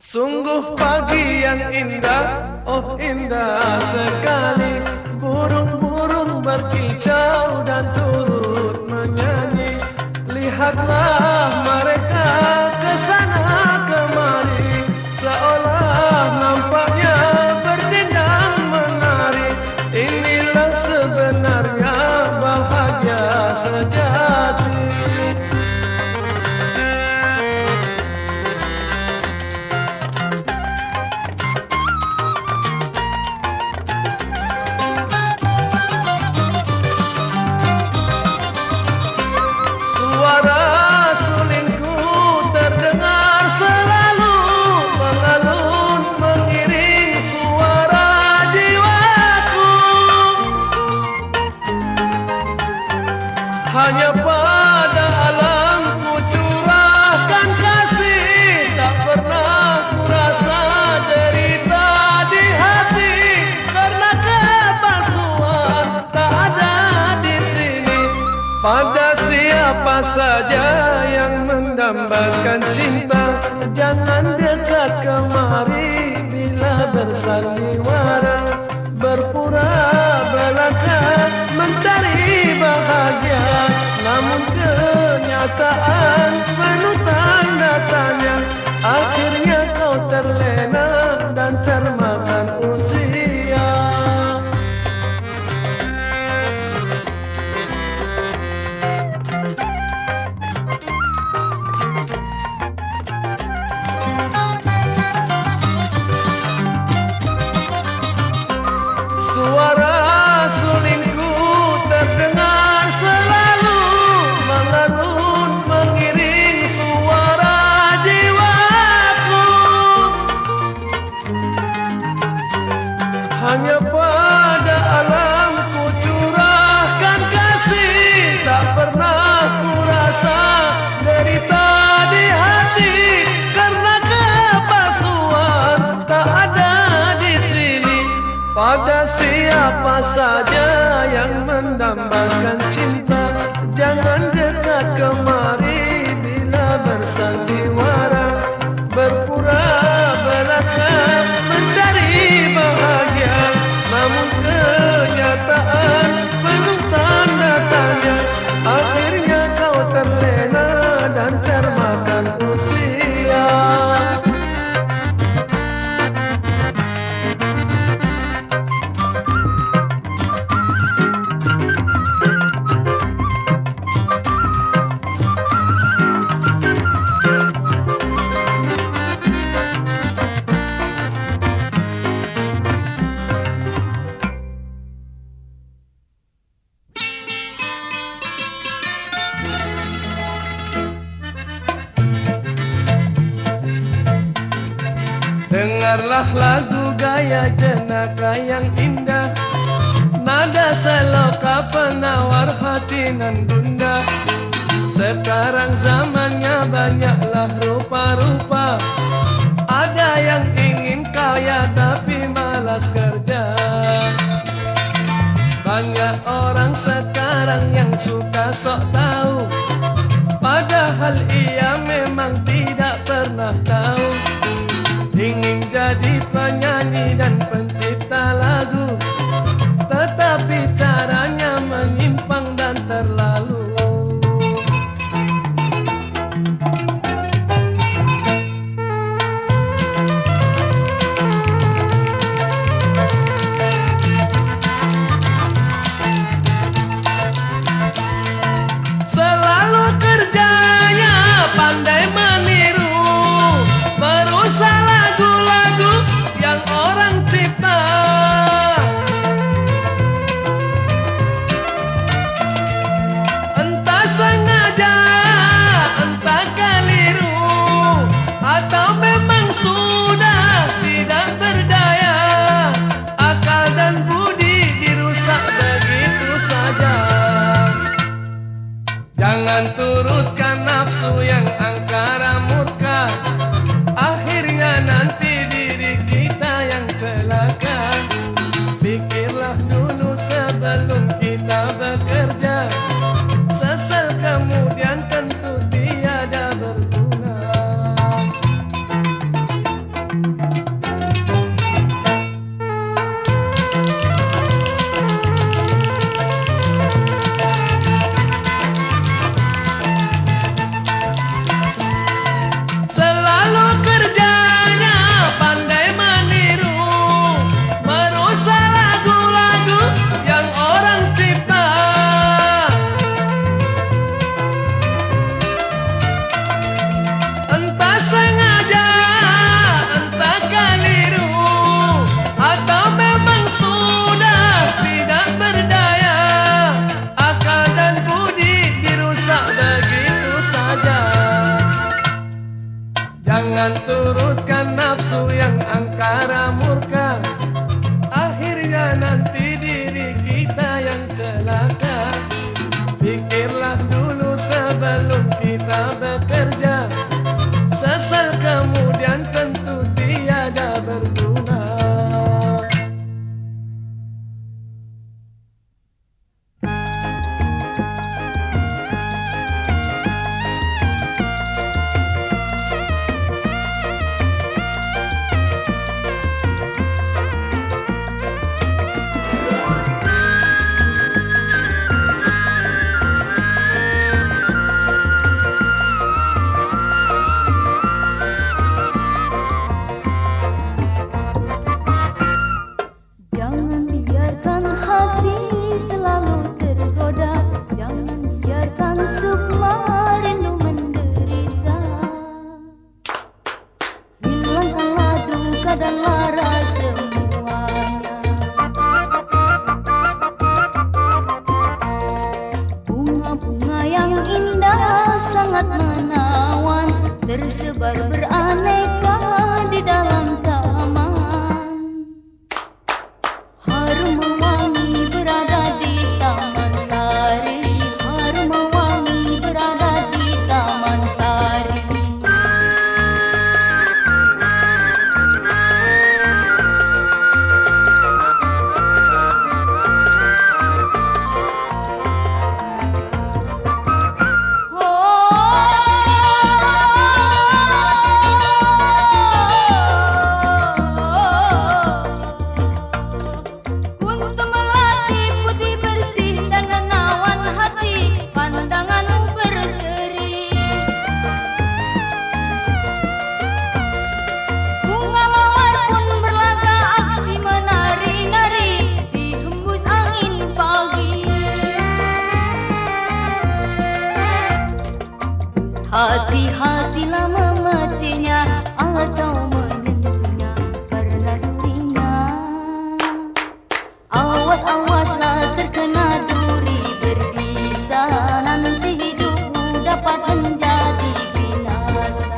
Sungguh pagi yang indah, oh indah sekali. Burung-burung berkicau dan turut menyanyi. Lihatlah mereka kesana kemari, seolah nampaknya berdendang menari. Inilah sebenarnya bahagia sejati. Suara sulingku terdengar selalu mengalun mengiring suara jiwaku. Hanya pada alamku curahkan kasih, tak pernah ku rasa derita di hati karena kepalsuan tak ada di sini. Pada siapa saja yang mendambakan cinta, jangan dekat kemari bila bersandiwara. Berpura belaka mencari bahagia, namun kenyataan penuh tanda tanya. Akhirnya kau terlena dan termakan usia. Suara sulingku terdengar selalu mengalun mengiring suara jiwaku. Hanya pada alamku curahkan kasih, tak pernah ku rasa derita di hati karena kepalsuan tak ada di sini. Pada siapa saja yang mendambakan cinta, jangan dekat kemari bila bersandiwara. Berpura belaka mencari bahagia, namun kenyataan penuh tanda tanya. Akhirnya kau terlena dan termakan usia. Dengarlah lagu gaya jenaka yang indah, nada seloka penawar hati nan bunda. Sekarang zamannya banyaklah rupa-rupa, ada yang ingin kaya tapi malas kerja. Banyak orang sekarang yang suka sok tahu, padahal ia memang tidak pernah tahu. Ingin jadi penyanyi dan pencipta lagu, tetapi caranya menyimpang dan terlalu. Selalu kerjanya pandai meniru, berusaha lagu-lagu yang orang cipta. Entah sengaja, entah keliru, atau memang sudah tidak berdaya. Akal dan budi dirusak begitu saja. Jangan turutkan nafsu yang angkara murka, akhirnya nanti diri kita yang celaka. Pikirlah dulu sebelum kita bekerja, sesal kemudian tentu tiada berguna. celaka. Pikirlah dulu sebelum kita bekerja, sesal kemudian tentu tiada berguna. Tersebar beraneka di dalam taman. Harum wangi berada di Taman Sari. Harum wangi berada di Taman Sari. Hati-hatilah memetiknya atau menentunya karena durinya. Awas-awaslah terkena duri berbisa, nanti hidupmu dapat menjadi binasa.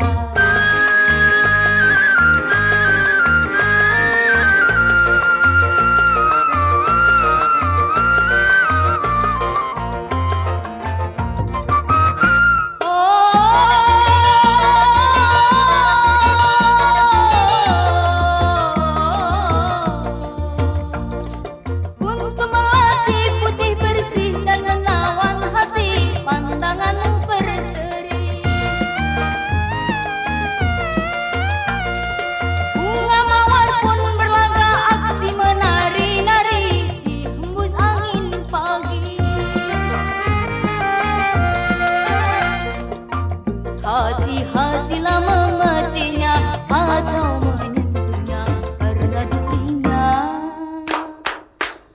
Hati-hatilah memetiknya atau menentunya karena durinya.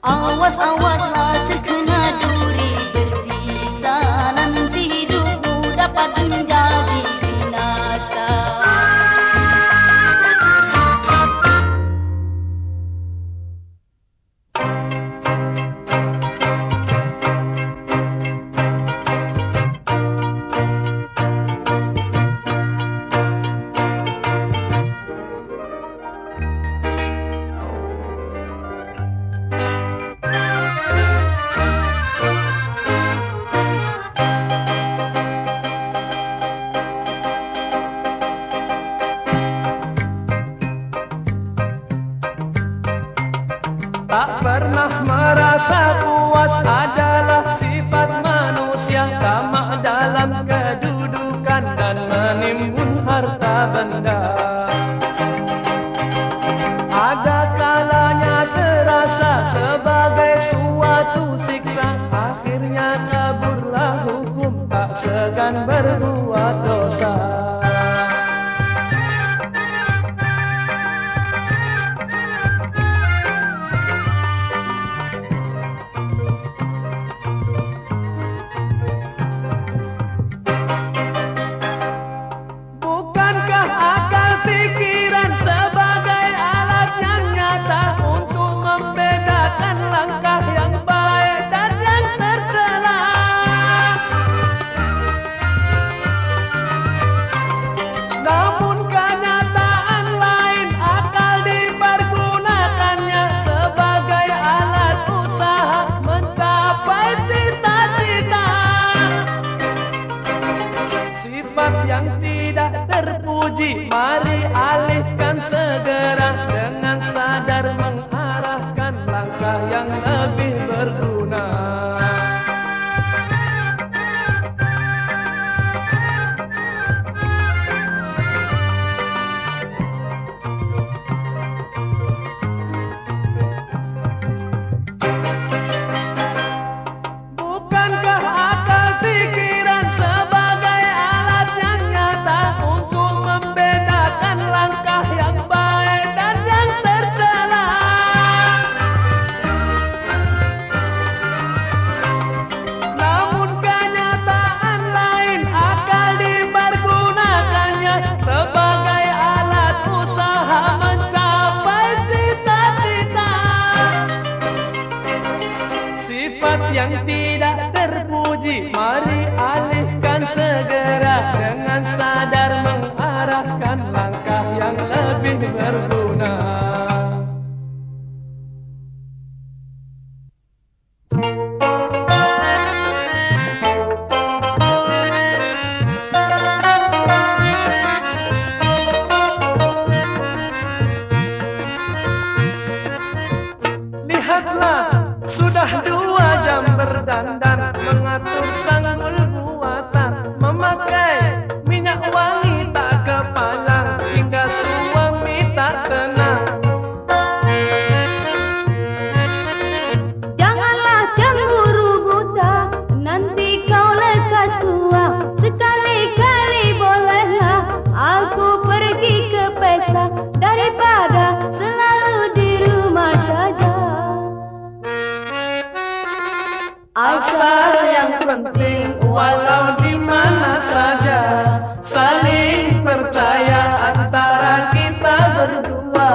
Awas-awaslah terkena duri berbisa, nanti hidupmu dapat menjadi binasa. Tak pernah merasa puas adalah sifat manusia, tamak dalam kedudukan dan menimbun harta benda. Ada kalanya terasa sebagai suatu siksa, akhirnya kaburlah hukum, tak segan berbuat dosa. terpuji, mari alihkan segera dengan sadar mengarahkan langkah yang lebih berguna. Bukankah akal pikiran sebagai alat yang nyata untuk membedakan langkah yang baik dan yang tercela? Namun kenyataan lain, akal dipergunakannya sebagai alat usaha mencapai cita-cita. Sifat yang tidak terpuji, mari alihkan segera dengan sadar mengarahkan langkah yang lebih berguna. Lihatlah, sudah 2 jam berdandan, mengatur sanggul buatan, memakai minyak wangi tak kepalang, hingga suami tak tenang. Janganlah cemburu buta, nanti kau lekas tua. Sekali-kali bolehlah aku pergi ke pesta, daripada selalu di rumah saja. Asal yang penting walau di mana saja, saling percaya antara kita berdua.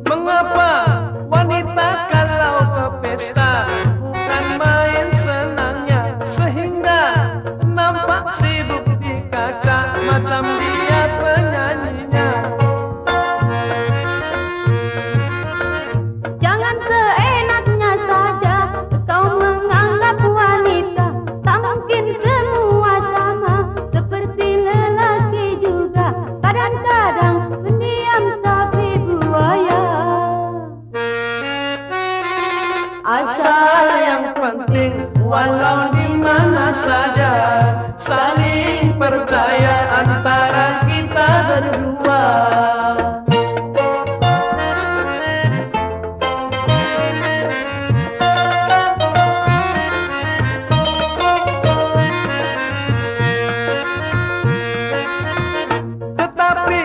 Mengapa wanita kalau ke pesta bukan main senangnya, sehingga nampak sibuk di kaca macam dia penyanyinya? Jangan seenaknya saja kau menganggap wanita, tak mungkin semua sama, seperti lelaki juga, kadang-kadang pendiam tapi buaya. Asal yang penting walau di mana saja, saling percaya antara kita berdua. Tetapi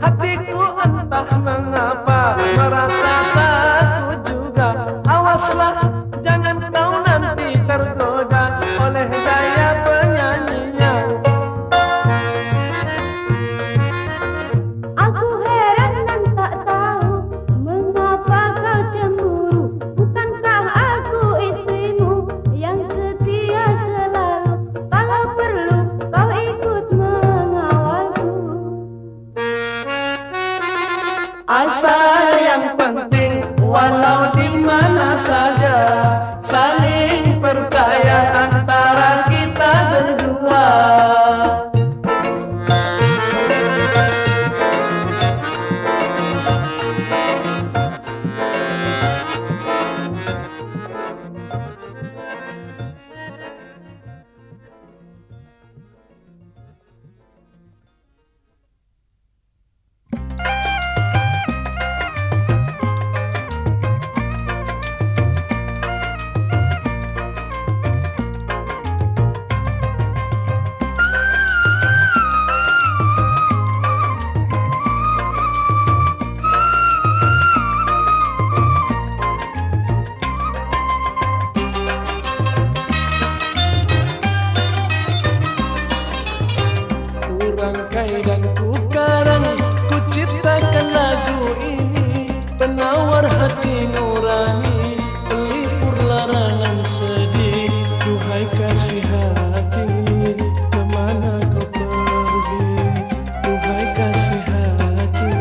hatiku entah mengapa merasa takut juga. Awaslah, jangan kau nanti tergoda oleh gaya penyanyinya. Aku heran dan tak tahu mengapa kau cemburu. Bukankah aku istrimu yang setia selalu? Kalau perlu kau ikut mengawalku. Asal yang penting walau di mana saja, saling percaya antara kita berdua. Rangkai dan ku karang, ku ciptakan lagu ini, penawar hati nurani, pelipur larangan sedih. Duhai kasih hati, kemana kau pergi? Duhai kasih hati,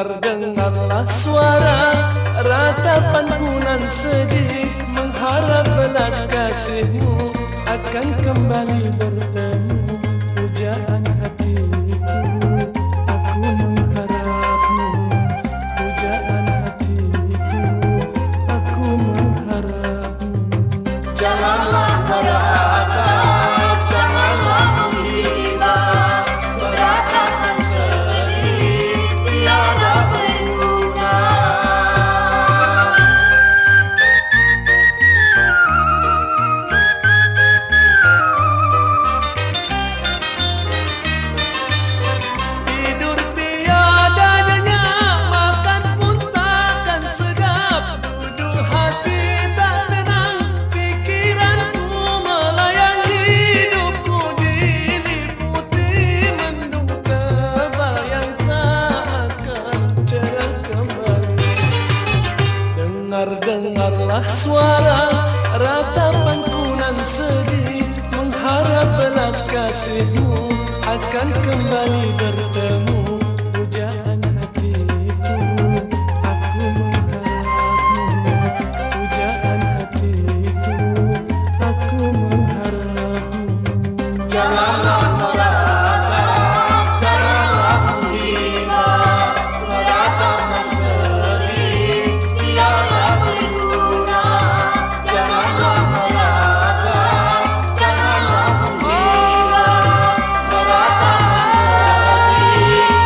Dengar-dengarlah suara ratapanku nan sedih, mengharap belas kasihmu akan kembali bertemu. Pujaan hatiku, aku mengharapmu. Pujaan hatiku, aku mengharapmu. Janganlah meratap, janganlah menghina, meratap dan sedih tiada berguna. Tidur tiada nyenyak, makan pun takkan sedap, duduk hati tak tenang, pikiranku melayang, hidupku diliputi mendung tebal yang tak akan cerah kembali. Dengar-dengarlah suara ratapanku nan sedih, mengharap belas kasihmu akan kembali bertemu. Pujaan hatiku, aku mengharapmu. Pujaan hatiku, aku mengharapmu. Janganlah meratap, janganlah menghina, meratap dan sedih tiada berguna. Janganlah meratap, janganlah menghina, meratap dan sedih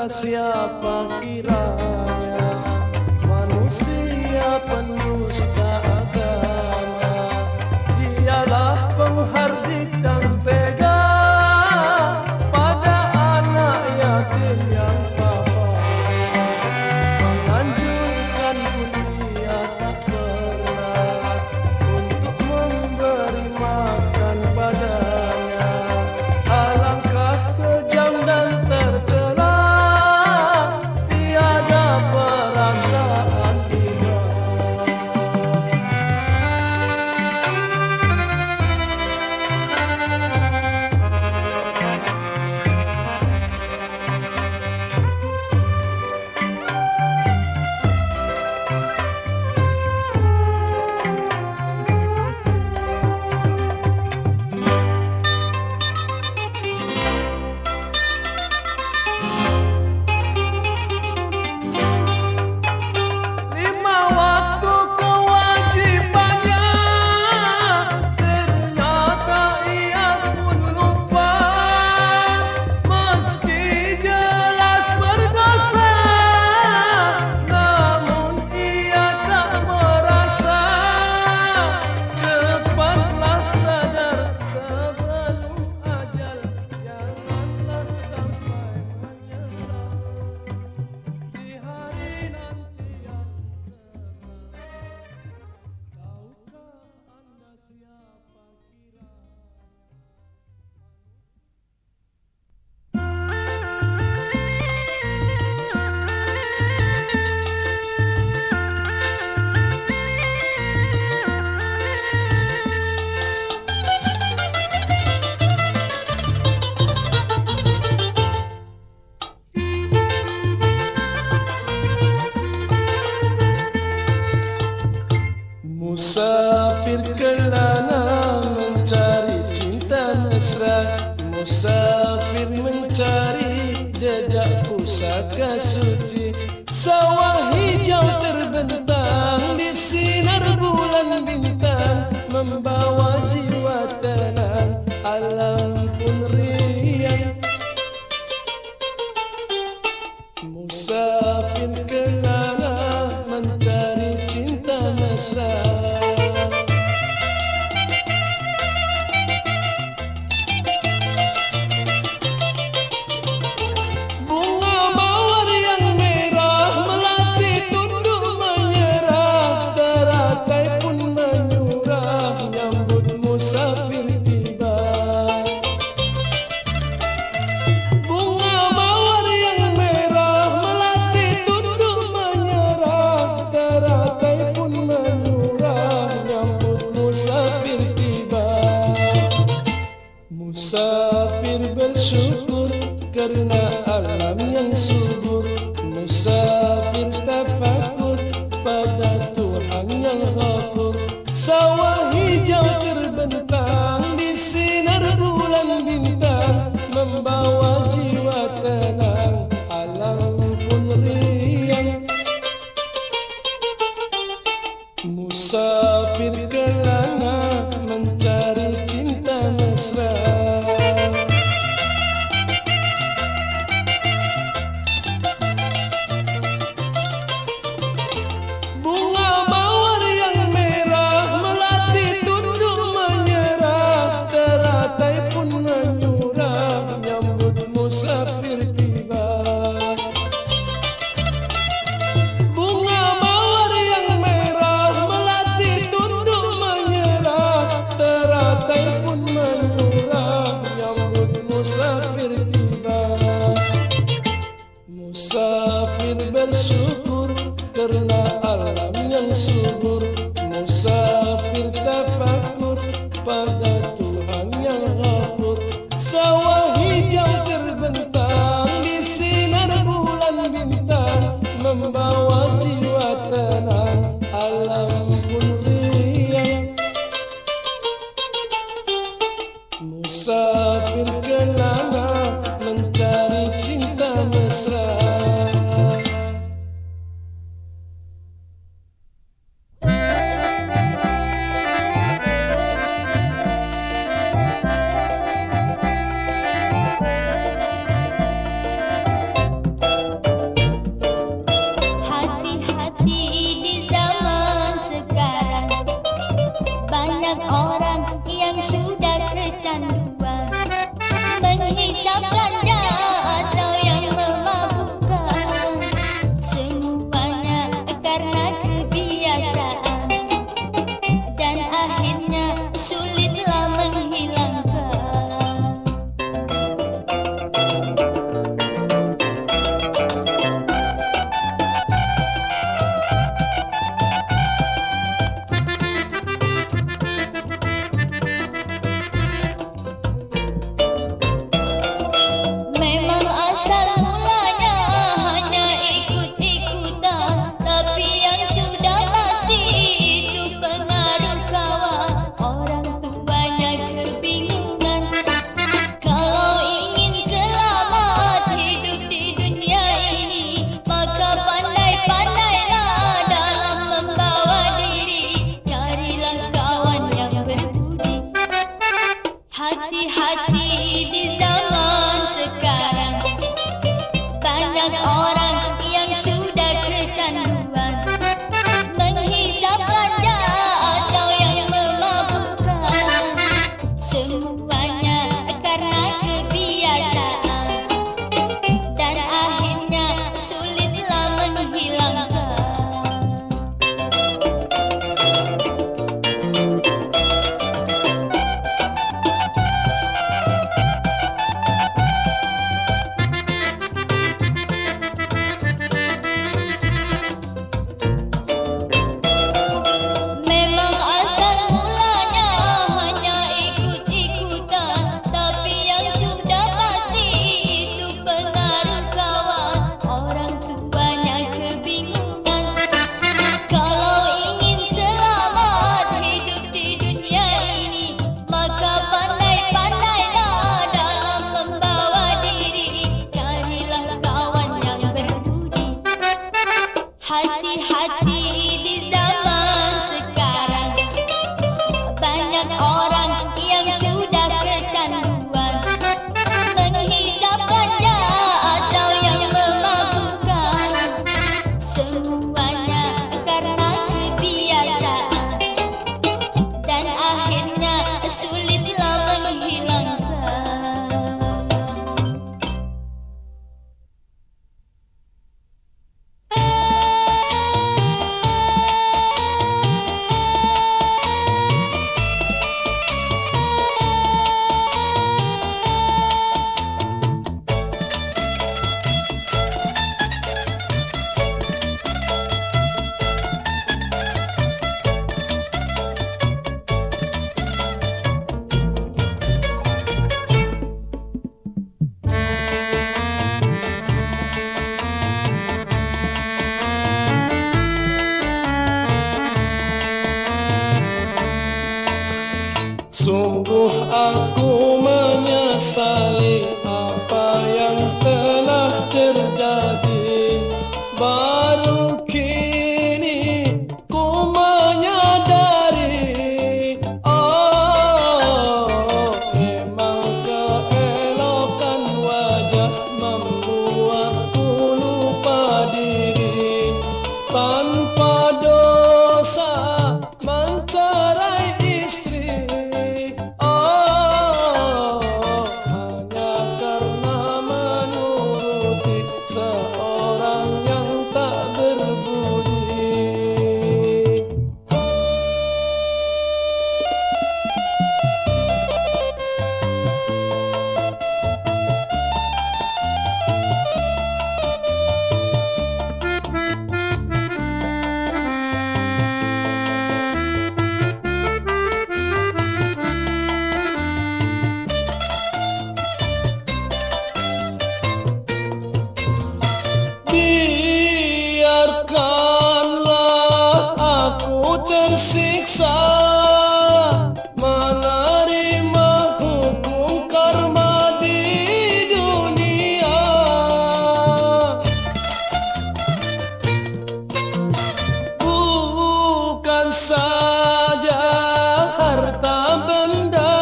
Anda siapa kiranya manusia pendusta agama? Dialah penghardik dan tega pada anak yatim yang papa, menganjurkan dunia tak pernah untuk memberi makan padanya. Alangkah kejam dan tercela, tiada perasaan iba. Lima waktu kewajibannya, ternyata ia pun lupa. Meski jelas berdosa, namun ia tak merasa. Cepatlah sadar sebelum ajal, janganlah sampai menyesal di hari nanti yang terbaik. Tahukah Anda siapa kira? Musafir kelana mencari cinta mesra, musafir mencari jejak pusaka suci. Sawah hijau terbentang di sinar bulan bintang, membawa jiwa tenang, alam pun riang. Musafir kelana mencari cinta mesra. Bunga mawar yang merah melati tunduk menyerah, teratai pun menyurah nyambut musafir tiba. Bunga mawar yang merah melati tunduk menyerah, teratai pun menyurah nyambut musafir tiba. Musafir bersyukur karena alam yang subur, musafir tafakur pada Tuhan yang ghafur. Sawah hijau terbentang di sinar bulan bintang, membawa jiwa tenang, alam pun riang. Musafir kelana mencari cinta mesra. Bunga mawar yang merah melati tunduk menyerah, teratai pun menyurah nyambut musafir tiba. Bunga mawar yang merah melati tunduk menyerah, teratai pun menyurah nyambut musafir tiba. Musafir bersyukur karena alam yang subur, musafir tafakur pada Tuhan yang ghafur. Sawah hijau terbentang di sinar bulan bintang, membawa jiwa tenang, alam pun riang. Musafir kelana mencari cinta mesra. hati di zaman sekarang. Banyak orang yang sudah kecanduan menghisap ganja atau yang memabukkan. Semuanya karena kebiasaan dan akhirnya sulitlah menghilangkan. Memang asal mulanya hanya ikut-ikutan, tapi yang sudah pasti itu pengaruh kawan. Orang tuanya kebingungan. Kalau ingin selamat hidup di dunia ini, maka pandai-pandailah dalam membawa diri. Carilah kawan yang berbudi. Hati-hati di zaman sekarang. Banyak orang yang sudah kecanduan menghisap ganja atau yang memabukkan. Semuanya karena kebiasaan dan akhirnya sulitlah menghilangkan. Sungguh aku menyesali apa yang telah terjadi. Baru kini ku menyadari, oh, memang keelokan wajah membuatku lupa diri. Tanpa dosa mencerai istri, oh, hanya karena menuruti seorang yang tak berbudi. Biarkanlah aku tersiksa menerima hukum karma di dunia. Bukan saja harta benda,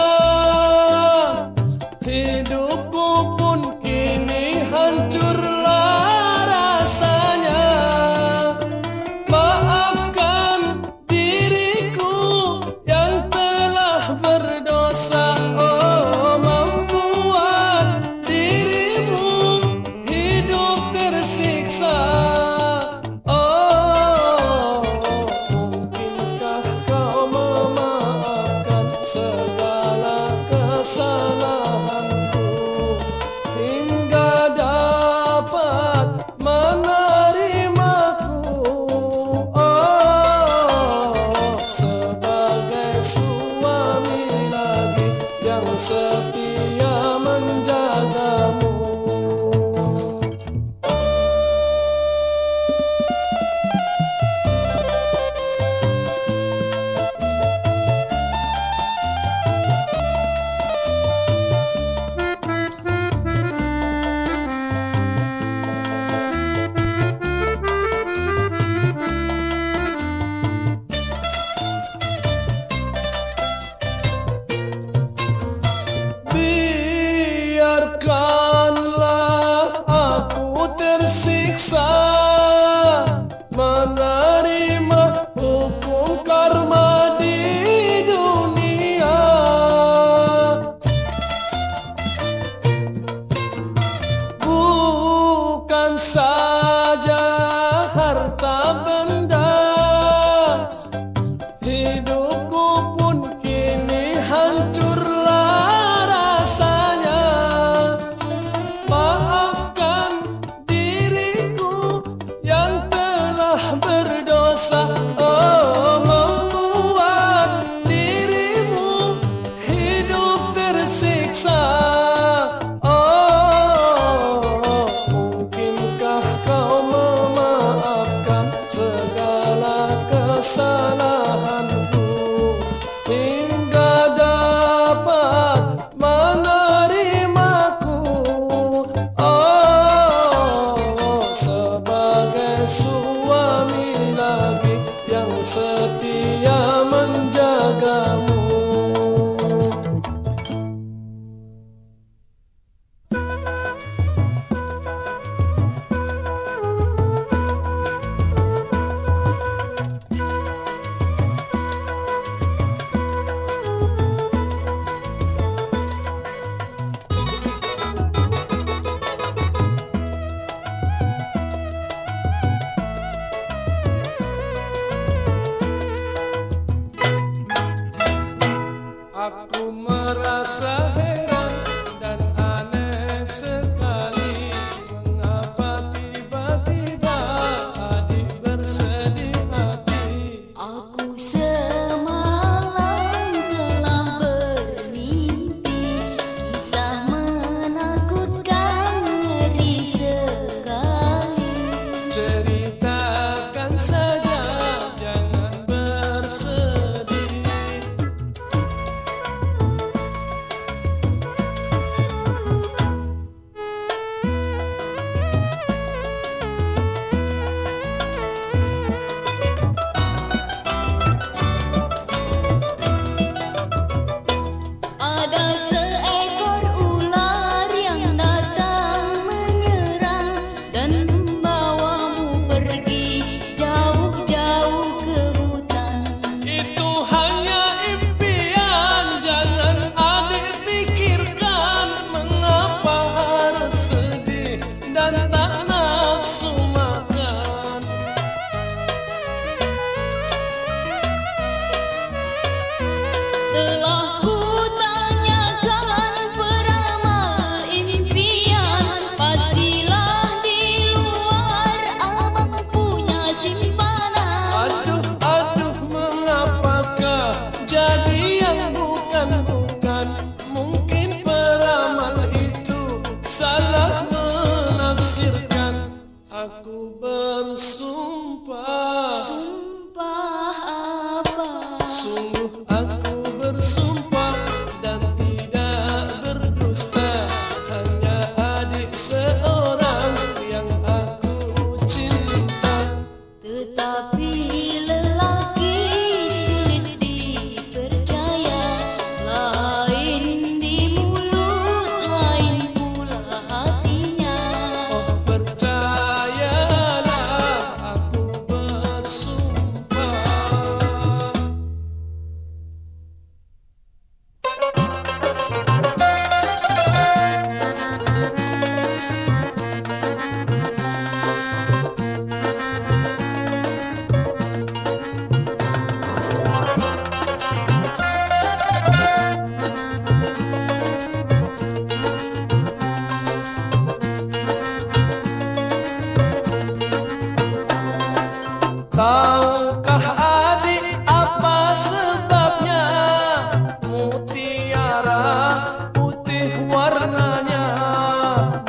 hidupku pun kini hancurlah rasanya. Maafkan diriku yang telah berdosa, oh, membuat dirimu hidup tersiksa. Oh, mungkinkah kau memaafkan segala kesalahanku hingga dapat menerimaku, oh, sebagai suami lagi yang setia menjagamu. biarkanlah aku tersiksa menerima hukum karma di dunia. Bukan saja harta benda, hidupku pun kini hancurlah rasanya. Maafkan diriku yang telah berdosa, oh, membuat dirimu hidup tersiksa. Oh, mungkinkah kau memaafkan segala kesalahanku hingga dapat menerimaku, oh, sebagai suami lagi yang setia menjagamu. Aku merasa heran dan aneh sekali, mengapa tiba-tiba adik bersedih hati. Aku semalam telah bermimpi kisah menakutkan, ngeri sekali. Ceritakan saja, jangan bersedih. Ada seekor ular yang datang menyerang dan membawamu pergi jauh-jauh ke hutan. Itu hanya impian, jangan adik pikirkan. Mengapa harus sedih dan tak nafsu makan? Telah kutanyakan peramal impian, pastilah di luar abang punya simpanan. Aduh, mengapakah jadi yang bukan-bukan? Mungkin peramal itu salah menafsirkan. Aku bersumpah, Sumpah apa? sungguh aku bersumpah dan tidak berdusta. Hanya adik seorang yang aku cinta. Tetapi lelaki sulit dipercaya, lain di mulut, lain pula hatinya. Oh, percayalah, aku bersumpah. Tahukah adik apa sebabnya mutiara putih warnanya?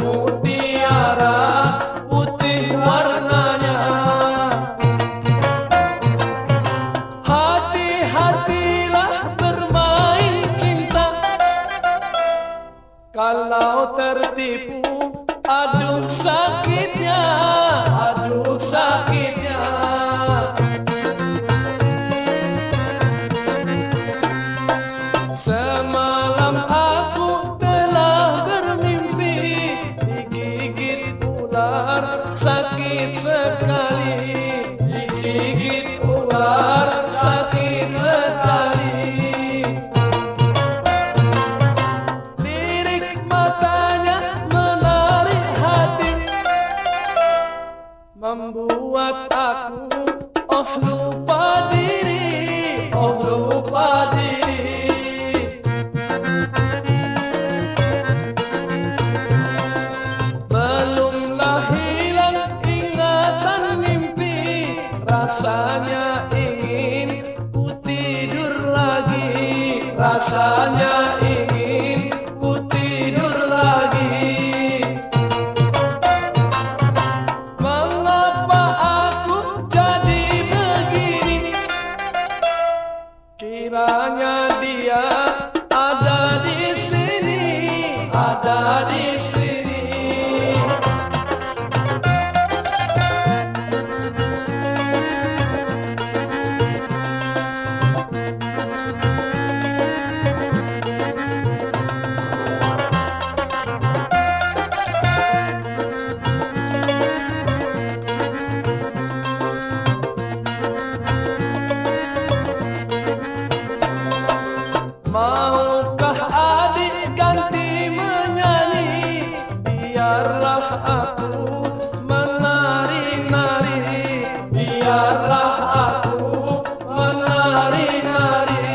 Mutiara putih warnanya. Hati-hatilah bermain cinta. Kalau tertipu, aduh sakitnya, aduh sakitnya. Semalam aku telah bermimpi membuat aku lupa diri, lupa diri. Belumlah hilang ingatan mimpi, rasanya ingin ku tidur lagi, rasanya ingin ku tidur lagi. Mengapa aku jadi begini? Kiranya dia ada di sini, ada di sini. Maukah adik ganti menyanyi, biarlah aku menari-nari, biarlah aku menari-nari.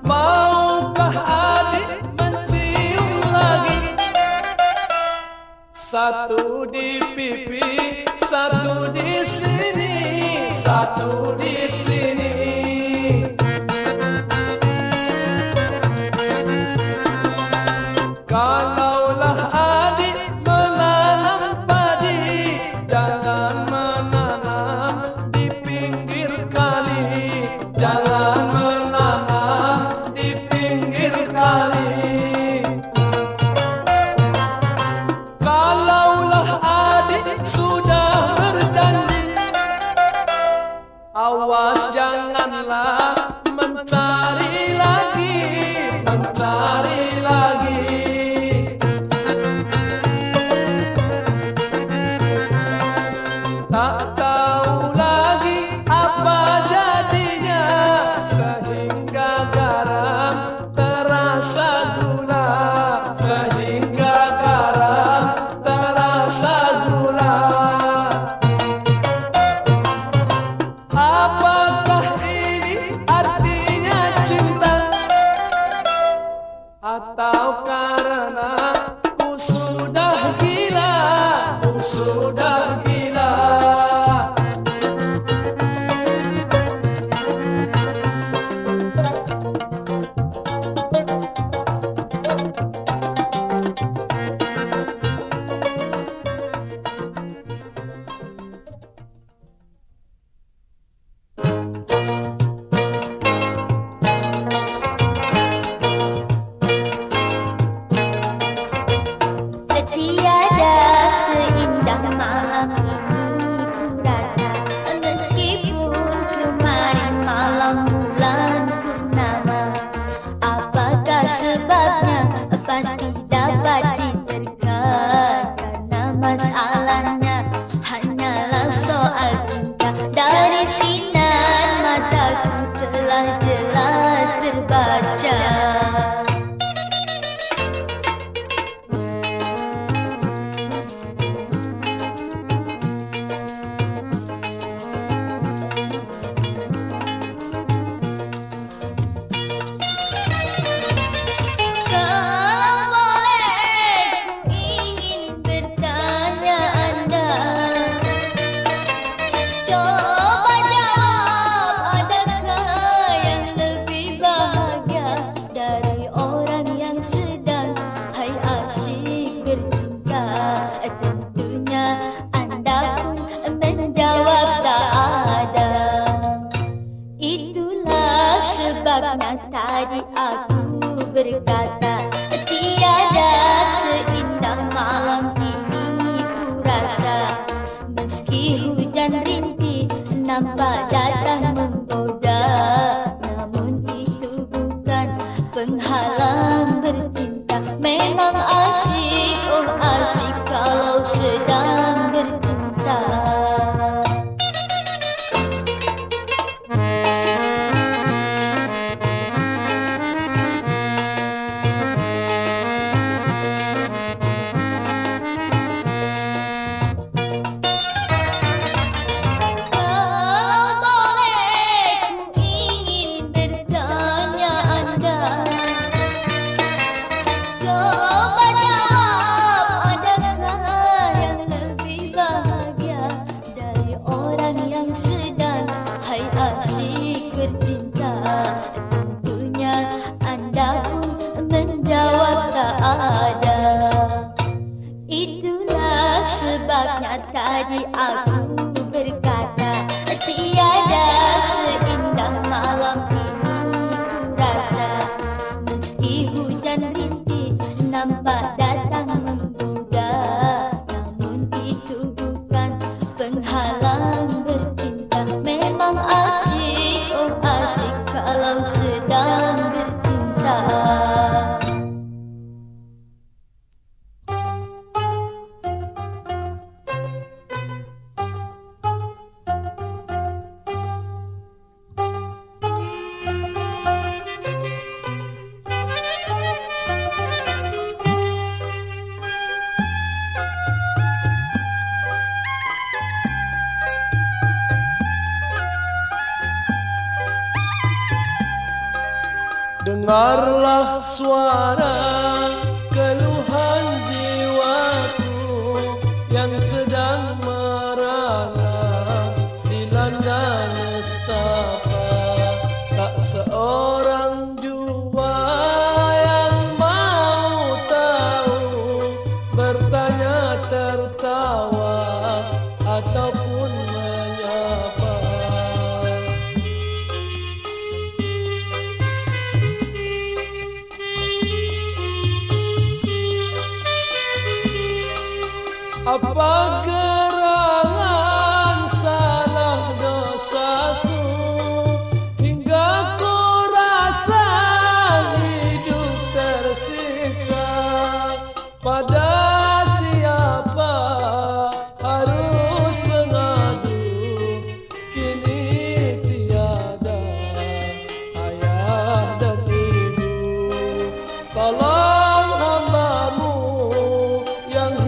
Maukah adik mencium lagi, satu di pipi, satu di sini, satu di sini. Kalaulah adik menanam padi, jangan menanam di pinggir kali, jangan menanam di pinggir kali. Kalaulah adik sudah berjanji, awas janganlah mencari lagi, mencari lagi. Tak tahu lagi apa jadinya, sehingga garam terasa gula, sehingga garam terasa gula. Apakah ini artinya cinta, atau karena ku sudah gila, ku sudah gila? Tiada seindah malam ini ku rasa, meskipun kemarin malam bulan purnama. Apakah sebabnya? Pasti dapat diterka, karena masalahnya hanyalah soal cinta. Dari sinar mataku telah jelas terbaca. Sebabnya tadi aku berkata, tiada seindah malam ini ku rasa. Meski hujan rintih nampak datang menggoda, namun itu bukan penghalang bercinta. Memang asyik, oh asyik kalau sedang bercinta. hari aku berkata, tiada seindah malam ini ku rasa. Meski hujan rintih nampak datang menggoda, namun itu bukan penghalang bercinta. Memang asik, oh asik kalau sedang bercinta. Dengarlah suara keluhan jiwaku yang sedang merana dilanda nestapa. Tak seorang jua yang mau tahu, bertanya tertawa ataupun menyapa. Apa gerangan salah dosaku hingga ku rasa hidup tersiksa? Pada siapa harus mengadu? Kini tiada ayah dan ibu. Tolong hambamu yang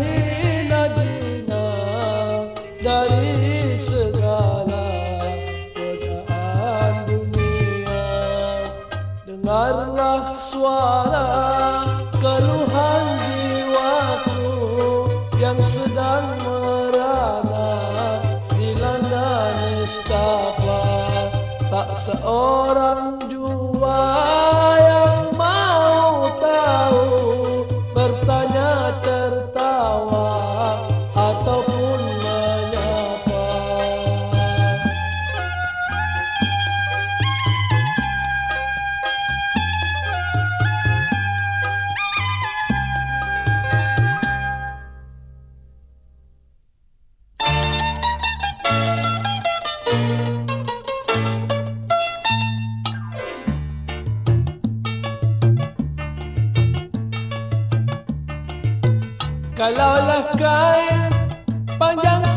dari segala godaan dunia. Dengarlah suara keluhan jiwaku yang sedang merana dilanda nestapa. Tak seorang jua yang mau tahu, bertanya tertawa ataupun menyapa. Kalaulah kain panjang